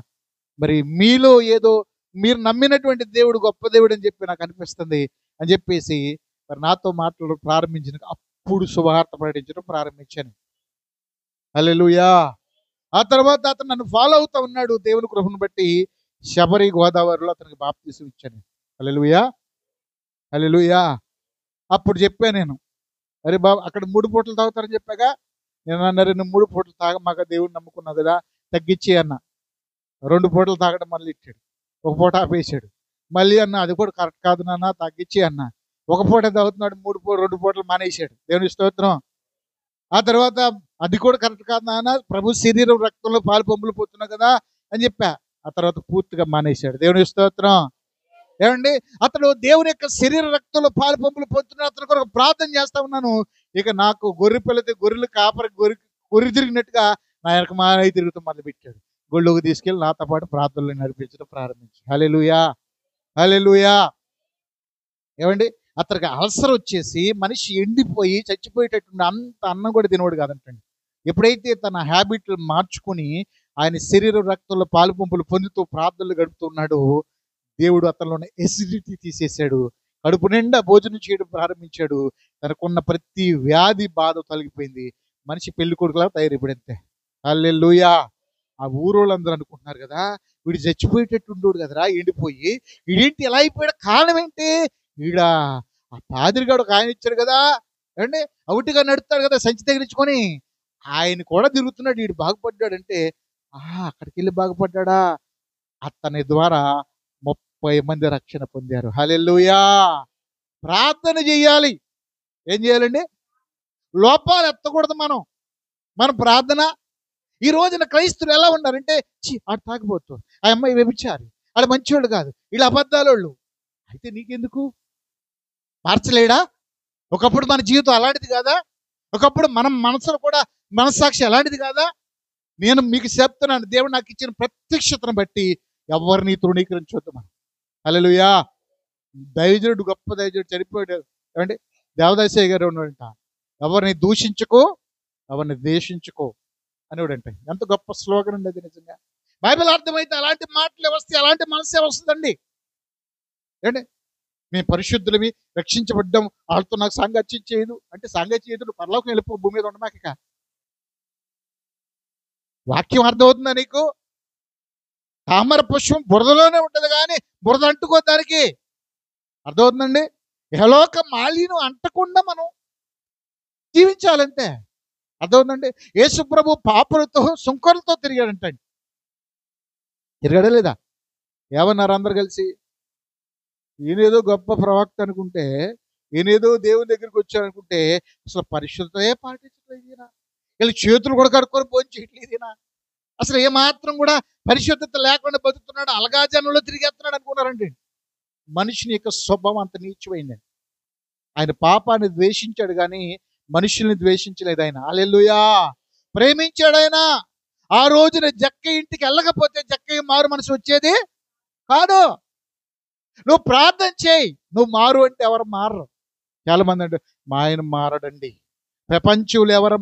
మరి మీలో ఏదో మీరు నమ్మినటువంటి దేవుడు గొప్ప దేవుడు అని చెప్పి నాకు అనిపిస్తుంది అని చెప్పేసి మరి నాతో మాట్లాడడం ప్రారంభించిన, అప్పుడు శుభవార్త ప్రకటించడం ప్రారంభించాను. హల్లెలూయా. ఆ తర్వాత అతను నన్ను ఫాలో అవుతా ఉన్నాడు. దేవుని కృపను బట్టి శబరి గోదావరిలో అతనికి బాప్తీసం ఇచ్చాను. హల్లెలూయా. అప్పుడు చెప్పా నేను, అరే బాబు అక్కడ 3 పూటలు తాగుతారని చెప్పాగా, నేను అన్నారు, నువ్వు 3 పూటలు తాగమాక, దేవుడిని నమ్ముకున్నావు కదా, తగ్గించి అన్న. 2 పూటలు తాగడం మళ్ళీ ఇచ్చాడు, 1 పూట ఆపేసాడు. మళ్ళీ అన్న, అది కూడా కరెక్ట్ కాదు నాన్న, తగ్గించి అన్న. 1 పూట తాగుతున్నాడు, 2 పూటలు మానేసాడు. దేవుని స్తోత్రం. ఆ తర్వాత అది కూడా కరెక్ట్ కాదు నాన్న, ప్రభు శరీరం రక్తంలో పాలు పంపులు పోతున్నావు కదా అని చెప్పా. ఆ తర్వాత పూర్తిగా మానేశాడు. దేవుని స్తోత్రం. ఏమండి, అతడు దేవుని యొక్క శరీర రక్తంలో పాలు పంపులు పొందుతున్నాడు. అతను కొరకు ప్రార్థన చేస్తా ఉన్నాను. ఇక నాకు గొర్రెలు కాపరి గొర్రె తిరిగినట్టుగా నా యొక్క మానయ్య తిరుగుతూ మొదలుపెట్టాడు. గొళ్ళోకి తీసుకెళ్ళి నాతో పాటు ప్రార్థనలు నడిపించడం ప్రారంభించాడు. హల్లెలూయా. ఏమండి, అతనికి అల్సర్ వచ్చేసి మనిషి ఎండిపోయి చచ్చిపోయేటటువంటి అంత అన్నం కూడా తినవాడు కాదంటండి. ఎప్పుడైతే తన హ్యాబిట్లు మార్చుకుని ఆయన శరీర రక్తంలో పాలు పంపులు పొందుతూ ప్రార్థనలు గడుపుతున్నాడో దేవుడు అతనిలో ఉన్న ఎసిడిటీ తీసేశాడు. కడుపు నిండా భోజనం చేయడం ప్రారంభించాడు. తనకున్న ప్రతి వ్యాధి బాధ తొలగిపోయింది. మనిషి పెళ్లి కొడుకులా తయారైపోయింది. హల్లెలూయా. ఆ ఊరోళ్ళందరూ అనుకుంటున్నారు కదా, వీడు చచ్చిపోయేటట్టుండోడు కదరా ఎండిపోయి, వీడేంటి ఎలా అయిపోయాడు, కారణం ఏంటి? వీడ ఆ పాదిరిగాడు ఒక ఆయన ఇచ్చాడు కదా ఏమండి, అవుటిగా నడుస్తాడు కదా సంచి తగిలించుకొని, ఆయన కూడా తిరుగుతున్నాడు. వీడు బాగుపడ్డాడంటే అక్కడికి వెళ్ళి బాగుపడ్డా. అతని ద్వారా 30 మంది రక్షణ పొందారు. హల్లెలూయా. ప్రార్థన చేయాలి. ఏం చేయాలండి? లోపాలు ఎత్తకూడదు. మన ప్రార్థన. ఈ రోజున క్రైస్తులు ఎలా ఉన్నారంటే, ఆడు తాగిపోతూ, ఆ అమ్మాయి వ్యభిచారి, ఆడు మంచివాళ్ళు కాదు, వీళ్ళు అబద్ధాలోళ్ళు. అయితే నీకెందుకు? మార్చలేడా? ఒకప్పుడు మన జీవితం అలాంటిది కాదా? ఒకప్పుడు మనం మనసులో కూడా మనస్సాక్షి అలాంటిది కాదా? నేను మీకు చెప్తున్నాను, దేవుడు నాకు ఇచ్చిన ప్రత్యక్షతను బట్టి ఎవరిని తృణీకరించొద్దు మనం. హల్లెలూయా. దైవజనుడు, గొప్ప దైవజనుడు చనిపోయాడు. ఏమంటే దేవదాసయ్య గారు ఉన్నాడంట, ఎవరిని దూషించుకో, ఎవరిని ద్వేషించుకో అనేవాడంట. ఎంత గొప్ప స్లోగన్ ఉండేది నిజంగా. బైబిల్ అర్థమైతే అలాంటి మాటలే వస్తాయి, అలాంటి మనసే వస్తుందండి. ఏంటి, మేము పరిశుద్ధులవి, రక్షించబడ్డాం, వాళ్ళతో నాకు సాంగత్యం చేయదు అంటే సాంగత్యం చేయదు, నువ్వు పరలోకం వెళ్ళిపో, భూమి మీద ఉండమాక. ఇక వాక్యం అర్థమవుతుందా నీకు? తామర పుష్పం బురదలోనే ఉంటుంది కానీ బురద అంటుకోదానికి. అర్థమవుతుందండి? యహలోక మాలిను అంటకుండా మనం జీవించాలంటే. అర్థమవుతుందండి? యేసు ప్రభు పాపులతో సుంకరులతో తిరిగాడంటండి. తిరగడా లేదా? ఏమన్నారు అందరు కలిసి? ఈయనేదో గొప్ప ప్రవక్త అనుకుంటే, ఈయనేదో దేవుని దగ్గరికి వచ్చారనుకుంటే, అసలు పరిశుద్ధతే పాటించలేదు ఈయన. వీళ్ళు చేతులు కూడా కడుక్కొని భోజనం చేయట్లేదు ఈయన. అసలు ఏమాత్రం కూడా పరిశుద్ధత లేకుండా బతుకుతున్నాడు, అలగాజనంలో తిరిగేస్తున్నాడు అనుకున్నారండి. మనిషిని యొక్క స్వభావం అంత నీచమైందండి. ఆయన పాపాన్ని ద్వేషించాడు కానీ మనుషుల్ని ద్వేషించలేదు ఆయన. హల్లెలూయా. ప్రేమించాడు ఆయన. ఆ రోజున జక్కయ్య ఇంటికి వెళ్ళకపోతే జక్కయ్య మారు మనసు వచ్చేది కాదు. నువ్వు ప్రార్థన చేయి, నువ్వు మారు అంటే ఎవరు మారరు. చాలా మంది అంటే మా ఆయన మారడండి. ప్రపంచంలో ఎవరు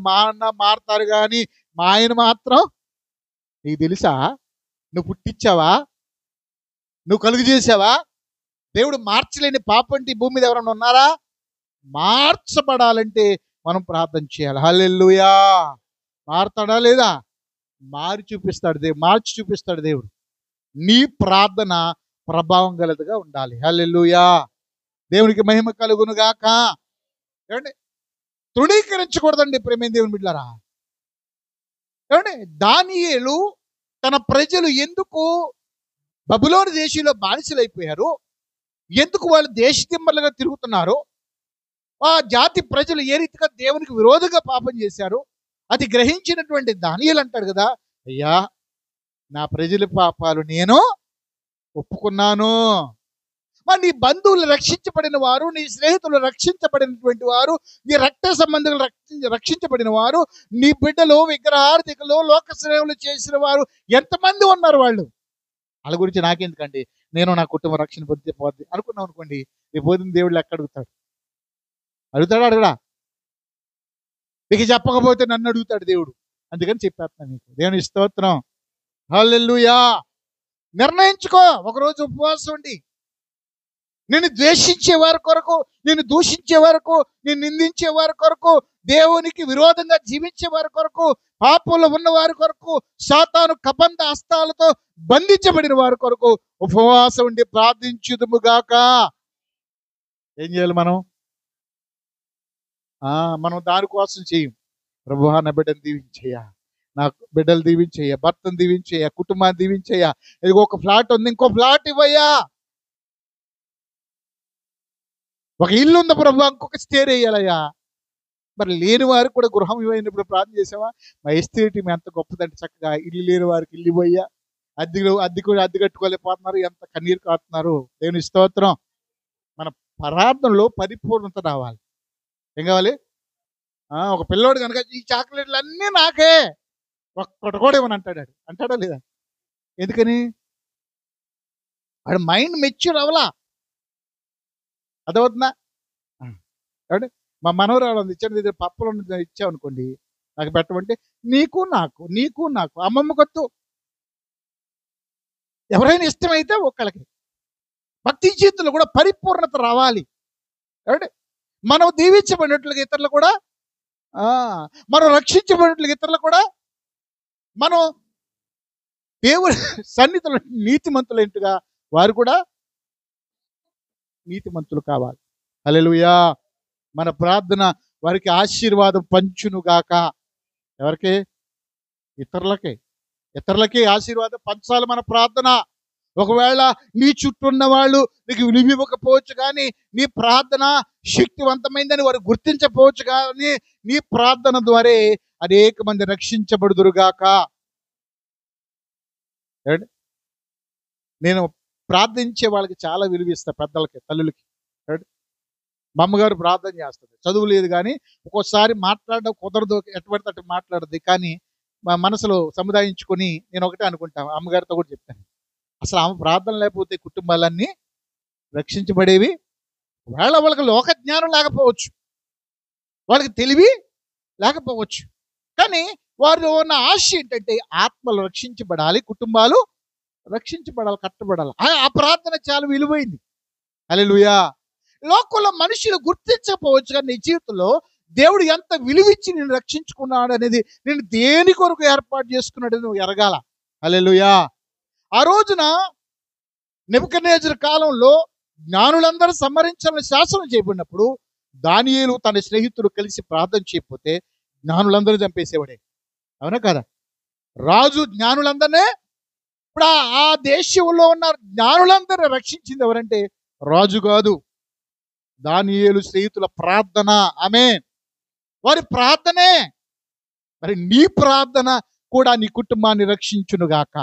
మారుతారు కానీ మా ఆయన మాత్రం, నీకు తెలుసా? నువ్వు పుట్టించావా? నువ్వు కలుగు చేసావా? దేవుడు మార్చలేని పాపం అంటే ఈ భూమి మీద ఎవరైనా ఉన్నారా? మార్చబడాలంటే మనం ప్రార్థన చేయాలి. హల్లెలూయా. మారుతాడా లేదా? మార్చి చూపిస్తాడు దేవుడు. నీ ప్రార్థన ప్రభావం గలదిగా ఉండాలి. హల్లెలూయా. దేవునికి మహిమ కలుగును గాక. ఏమండి, తృణీకరించకూడదండి ప్రేమైన దేవుని బిడ్డలారా. ఏమండి, దానియేలు తన ప్రజలు ఎందుకు బబులోను దేశంలో బానిసలైపోయారు, ఎందుకు వాళ్ళు దేశదిమ్మలుగా తిరుగుతున్నారు, ఆ జాతి ప్రజలు ఏ రీతిగా దేవునికి విరోధంగా పాపం చేశారు, అది గ్రహించినటువంటి దానియేలు అంటాడు కదా, అయ్యా నా ప్రజల పాపాలు నేను ఒప్పుకున్నాను. మరి నీ బంధువులు రక్షించబడిన వారు, నీ స్నేహితులు రక్షించబడినటువంటి వారు, నీ రక్త సంబంధులు రక్షించబడిన వారు, నీ బిడ్డలు విగ్రహార్థికులు, లోక సేవలు చేసిన వారు ఎంతమంది ఉన్నారు? వాళ్ళ గురించి నాకెందుకండి, నేను నా కుటుంబ రక్షణ పోద్ది అనుకున్నాం అనుకోండి, రేపు పోతుంది దేవుడు లెక్క అడుగుతాడా? మీకు చెప్పకపోతే నన్ను అడుగుతాడు దేవుడు. అందుకని చెప్పేస్తున్నాను మీకు. దేవుని స్తోత్రం. హల్లెలూయా. నిర్ణయించుకో, ఒకరోజు ఉపవాసం ఉండి, నేను ద్వేషించే వారి కొరకు, నేను దూషించే వరకు, నేను నిందించే వారి కొరకు, దేవునికి విరోధంగా జీవించే వారి కొరకు, పాపంలో ఉన్న వారి కొరకు, సాతాను కబంధ హస్తాలతో బంధించబడిన వారి కొరకు ఉపవాసం ఉండి ప్రార్థించుదుముగాక. ఏం చేయాలి మనం దానికోసం చేయం. ప్రభువా నా బిడ్డను దీవించయ్యా, నా బిడ్డలు దీవించయ్యా, భర్తను దీవించయ్యా, కుటుంబాన్ని దీవించయ్యా, ఇది ఒక ఫ్లాట్ ఉంది, ఇంకో ఫ్లాట్ ఇవ్వయ్యా, ఒక ఇల్లు ఉంది ప్రభువా, ఇంకొక స్టేర్ వేయాలయ్యా. మరి లేని వారికి కూడా గృహం ఇవ్వనప్పుడు ప్రార్థన చేసావా? మా ఎస్టేట్ ఎంత గొప్పదంటే, చక్కగా ఇల్లు లేని వారికి ఇల్లు ఇవ్వయ్యా, అద్దె కట్టుకోలేకపోతున్నారు, ఎంత కన్నీరు కాస్తున్నారు. దేవుని స్తోత్రం. మన ప్రార్థనలో పరిపూర్ణత రావాలి. ఏం కావాలి? ఒక పిల్లోడు కనుక ఈ చాక్లెట్లు అన్నీ నాకే, ఒక్కటి కూడా ఇవ్వని అంటాడా లేదా? ఎందుకని? వాడు మైండ్ మెచ్యూర్ అవలా. అదవుతుందా? అంటే మా మనవరాలు ఉంది, ఇచ్చిన దగ్గర పప్పులు ఇచ్చామనుకోండి, నాకు పెట్టమంటే నీకు నాకు నీకు నాకు అమ్మమ్మ కొత్తు. ఎవరైనా ఇష్టమైతే ఒకళ్ళకి భక్తి జీవితంలో కూడా పరిపూర్ణత రావాలి. అంటే మనం దీవించబడినట్లుగా ఇతరులు కూడా, మనం రక్షించబడినట్లుగా ఇతరులు కూడా, మనం దేవుని సన్నిధిలో నీతిమంతులైనట్టుగా వారు కూడా నీతిమంతులు కావాలి. హల్లెలూయా. మన ప్రార్థన వారికి ఆశీర్వాదం పంచునుగాక. ఎవరికి? ఇతరులకి ఆశీర్వాదం పంచాలి మన ప్రార్థన. ఒకవేళ నీ చుట్టూ ఉన్న వాళ్ళు నీకు విలువ ఇవ్వకపోవచ్చు, కానీ నీ ప్రార్థన శక్తివంతమైందని వారు గుర్తించకపోవచ్చు, కానీ నీ ప్రార్థన ద్వారా అనేక మంది రక్షించబడుదురుగాక. నేను ప్రార్థించే వాళ్ళకి చాలా విలువ ఇస్తా, పెద్దలకి, తల్లులకి. మా అమ్మగారు ప్రార్థన చేస్తుంది, చదువు లేదు కానీ ఒక్కోసారి మాట్లాడడం కుదరదు, ఎటువంటి అటు మాట్లాడదు, కానీ మా మనసులో సముదాయించుకొని నేను ఒకటే అనుకుంటాను, అమ్మగారితో కూడా చెప్తాను, అసలు ఆమె ప్రార్థన లేకపోతే కుటుంబాలన్నీ రక్షించబడేవి. వేళ వాళ్ళకి లోక జ్ఞానం లేకపోవచ్చు, వాళ్ళకి తెలివి లేకపోవచ్చు, కానీ వారు ఉన్న ఆశ ఏంటంటే ఆత్మలు రక్షించబడాలి, కుటుంబాలు రక్షించబడాలి, కట్టబడాలి. ఆ ప్రార్థన చాలా విలువైంది. హల్లెలూయా. లోకంలో మనుషులు గుర్తించకపోవచ్చు, కానీ నీ జీవితంలో దేవుడు ఎంత విలువిచ్చి నేను రక్షించుకున్నాడు అనేది, నేను దేని కొరకు ఏర్పాటు చేసుకున్నాడు నువ్వు ఎరగాల. హల్లెలూయా. ఆ రోజున నెబుకద్నెజరు కాలంలో జ్ఞానులందరూ సంహరించాలని శాసనం చేయబడినప్పుడు దానియేలు తన స్నేహితుడు కలిసి ప్రార్థన చేయకపోతే జ్ఞానులందరూ చంపేసేవాడే. అవునా కదా? రాజు జ్ఞానులందరినీ, ఇప్పుడు ఆ దేశంలో ఉన్న జ్ఞానులందరూ రక్షించింది ఎవరంటే రాజు కాదు, దానియేలు స్నేహితుల ప్రార్థన. ఆమేన్. వారి ప్రార్థనే. మరి నీ ప్రార్థన కూడా నీ కుటుంబాన్ని రక్షించునుగాక.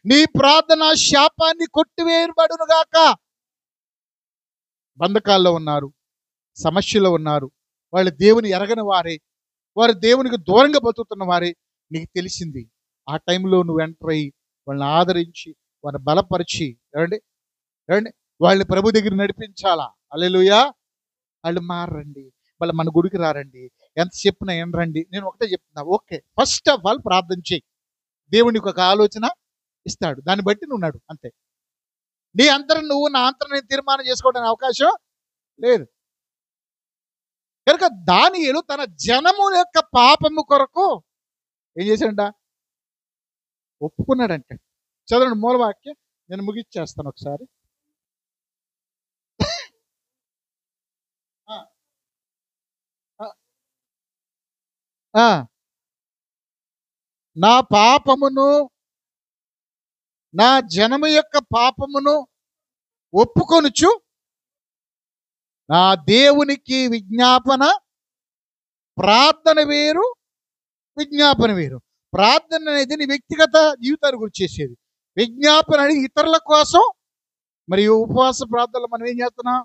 నీ ప్రార్థన శాపాన్ని కొట్టివేయబడునుగాక. బంధకాల్లో ఉన్నారు, సమస్యలో ఉన్నారు, వాళ్ళు దేవుని ఎరగని వారే, వారు దేవునికి దూరంగా బతుకుతున్న వారే, నీకు తెలిసింది. ఆ టైంలో నువ్వు ఎంటర్ అయ్యి వాళ్ళని ఆదరించి వాళ్ళని బలపరిచి వాళ్ళని ప్రభు దగ్గర నడిపించాలా. హల్లెలూయా. వాళ్ళు మారండి, వాళ్ళు మన గుడికి రారండి, ఎంత చెప్పినా ఏనరండి. నేను ఒకటే చెప్తున్నా, ఓకే, ఫస్ట్ ఆఫ్ ఆల్ ప్రార్థన చేయి, దేవునికి ఒక ఆలోచన ఇస్తాడు, దాన్ని బట్టి నువ్వు నడు, అంతే. నీ అంతరం నువ్వు, నా అంతరం నేను తీర్మానం చేసుకోవడానికి అవకాశం లేదు. కనుక దానియేలు తన జనము యొక్క పాపము కొరకు ఏం చేశాడంట? ఒప్పుకున్నాడంటే. చదవండి మూలవాక్యం, నేను ముగిచ్చేస్తాను ఒకసారి. నా పాపమును, నా జనము యొక్క పాపమును ఒప్పుకొనుచు నా దేవునికి విజ్ఞాపన, ప్రార్థన వేరు, విజ్ఞాపన వేరు. ప్రార్థన అనేది నీ వ్యక్తిగత జీవితాన్ని గురించి చేసేది, విజ్ఞాపన అనేది ఇతరుల కోసం. మరియు ఉపవాస ప్రార్థనలు మనం ఏం చేస్తున్నాం?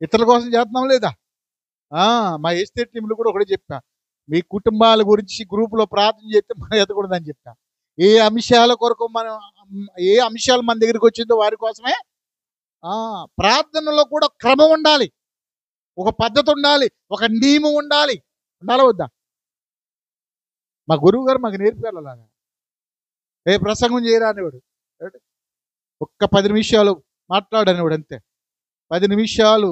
ఇతరుల కోసం చేస్తున్నాం లేదా? మా ఎస్టేట్ టీంలో కూడా ఒకటే చెప్పా, మీ కుటుంబాల గురించి గ్రూపులో ప్రార్థన చేస్తే మనం ఎదకూడదని చెప్పా. ఏ అంశాల కొరకు ఏ అంశాలు మన దగ్గరికి వచ్చిందో వారి కోసమే. ప్రార్థనలో కూడా క్రమం ఉండాలి, ఒక పద్ధతి ఉండాలి, ఒక నియమం ఉండాలి. ఉండాలా వద్దా? మా గురువు గారు మాకు నేర్పారు అలాగా. ప్రసంగం చేయరా అనేవాడు, ఒక్క 10 నిమిషాలు మాట్లాడనేవాడు, అంతే. 10 నిమిషాలు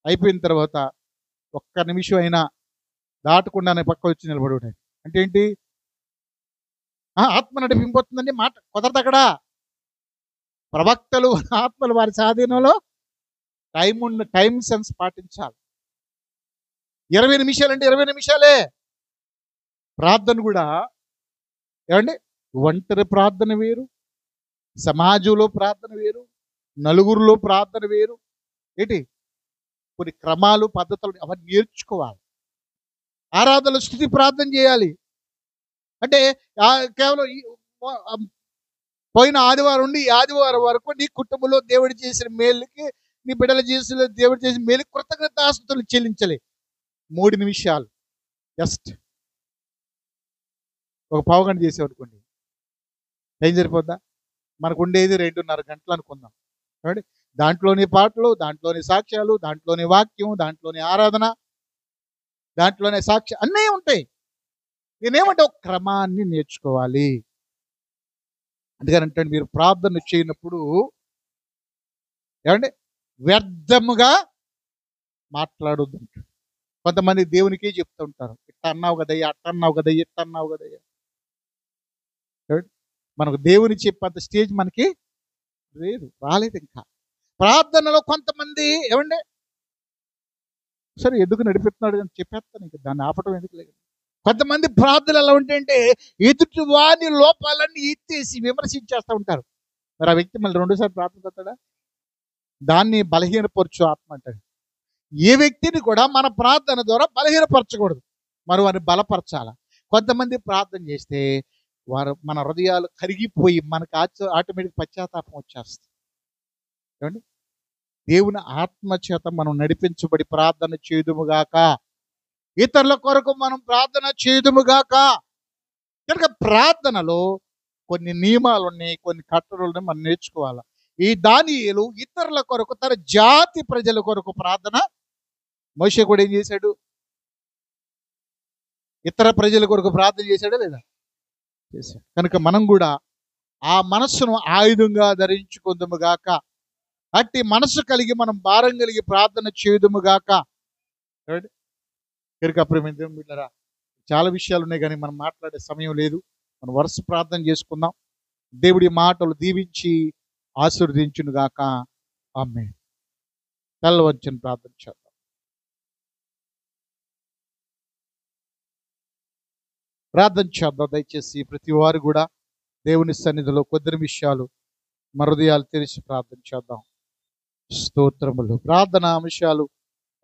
అయిపోయిన తర్వాత ఒక్క నిమిషం అయినా దాటకుండానే పక్క వచ్చి నిలబడి. అంటే ఏంటి? ఆత్మ నడిపింపోతుందండి, మాట కుదరదు అక్కడ. ప్రవక్తలు ఆత్మలు వారి స్వాధీనంలో టైం సెన్స్ పాటించాలి. 20 నిమిషాలు అంటే 20 నిమిషాలే. ప్రార్థన కూడా ఏమండి, ఒంటరి ప్రార్థన వేరు, సమాజంలో ప్రార్థన వేరు, నలుగురిలో ప్రార్థన వేరు. ఏంటి? కొన్ని క్రమాలు, పద్ధతులు అవన్నీ నేర్చుకోవాలి. ఆరాధనలో స్తుతి ప్రార్థన చేయాలి అంటే కేవలం పోయిన ఆదివారం నుండి ఈ ఆదివారం వరకు నీ కుటుంబంలో దేవుడు చేసిన మేలుకి, నీ బిడ్డలు చేసిన దేవుడు చేసిన మేలుకి కృతజ్ఞతాస్తుతులు చెల్లించలే. 3 నిమిషాలు జస్ట్ ఒక పావుగంట చేసేవనుకోండి, ఏం సరిపోద్దా? మనకు ఉండేది 2.5 గంటలు అనుకుందాం. కాబట్టి దాంట్లోని పాటలు, దాంట్లోని సాక్ష్యాలు, దాంట్లోని వాక్యం, దాంట్లోని ఆరాధన, దాంట్లోనే సాక్ష్యం అన్నీ ఉంటాయి. నేనేమంటే ఒక క్రమాన్ని నేర్చుకోవాలి. అందుకనంటే మీరు ప్రార్థన చేయనప్పుడు ఏమంటే వ్యర్థముగా మాట్లాడొద్దు. కొంతమంది దేవునికి చెప్తూ ఉంటారు, ఇట్ట అన్నావు కదయ్యా, అట్ట అన్నావు కదయ్యా, ఇట్ట అన్నావు కదయ్యా. మనకు దేవుని చెప్పేంత స్టేజ్ మనకి లేదు, రాలేదు ఇంకా. ప్రార్థనలో కొంతమంది ఏమండి సరే ఎందుకు నడిపిస్తున్నాడు అని చెప్పేస్తాను, ఇంకా దాన్ని ఆపటం ఎందుకు లేదు. కొంతమంది ప్రార్థనలు ఎలా ఉంటాయంటే ఎదుటి వాని లోపాలన్నీ ఎత్తేసి విమర్శించేస్తూ ఉంటారు. మరి ఆ వ్యక్తి మళ్ళీ రెండోసారి ప్రార్థన చేస్తాడా? దాన్ని బలహీనపరచు ఆత్మ అంటాడు. ఏ వ్యక్తిని కూడా మన ప్రార్థన ద్వారా బలహీనపరచకూడదు, మరి వారిని బలపరచాల. కొంతమంది ప్రార్థన చేస్తే మన హృదయాలు కరిగిపోయి మనకు ఆటోమేటిక్ పశ్చాత్తాపం వచ్చేస్తుంది. ఏమండి దేవుని ఆత్మ చేత మనం నడిపించబడి ప్రార్థన చేయుదుముగాక, ఇతరుల కొరకు మనం ప్రార్థన చేయుదుముగాక. కనుక ప్రార్థనలో కొన్ని నియమాలు ఉన్నాయి, కొన్ని కట్టడలు మనం నేర్చుకోవాలి. ఈ దానియేలు ఇతరుల కొరకు, తన జాతి ప్రజల కొరకు ప్రార్థన. మోషే కూడా ఏం చేశాడు? ఇతర ప్రజల కొరకు ప్రార్థన చేశాడా లేదా? చేశాడు. కనుక మనం కూడా ఆ మనస్సును ఆయుధంగా ధరించుకుందుముగాక, అట్టి మనస్సు కలిగి మనం భారం కలిగి ప్రార్థన చేయుదుముగాక. మిత్రులారా, చాలా విషయాలు ఉన్నాయి కానీ మనం మాట్లాడే సమయం లేదు. మనం వరుస ప్రార్థన చేసుకుందాం. దేవుడి మాటలు దీవించి ఆశీర్వదించునుగాక. ఆమేన్. తల వంచని ప్రార్థన చేద్దాం. ప్రార్థన చేద్దాం. దయచేసి ప్రతి వారు కూడా దేవుని సన్నిధిలో కొద్ది నిమిషాలు మన హృదయాలు తెరిచి ప్రార్థన చేద్దాం. స్తోత్రములు. ప్రార్థన అంశాలు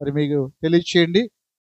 మరి మీకు తెలియచేయండి.